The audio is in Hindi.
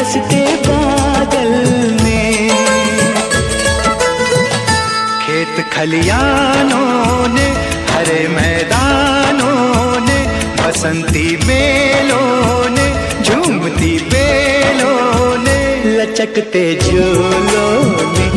बरसते बादल में। खेत खलियानों ने, हरे मैदानों ने, बसंती मेलों ने, झूमती बेलों ने, लचकते झूलों ने,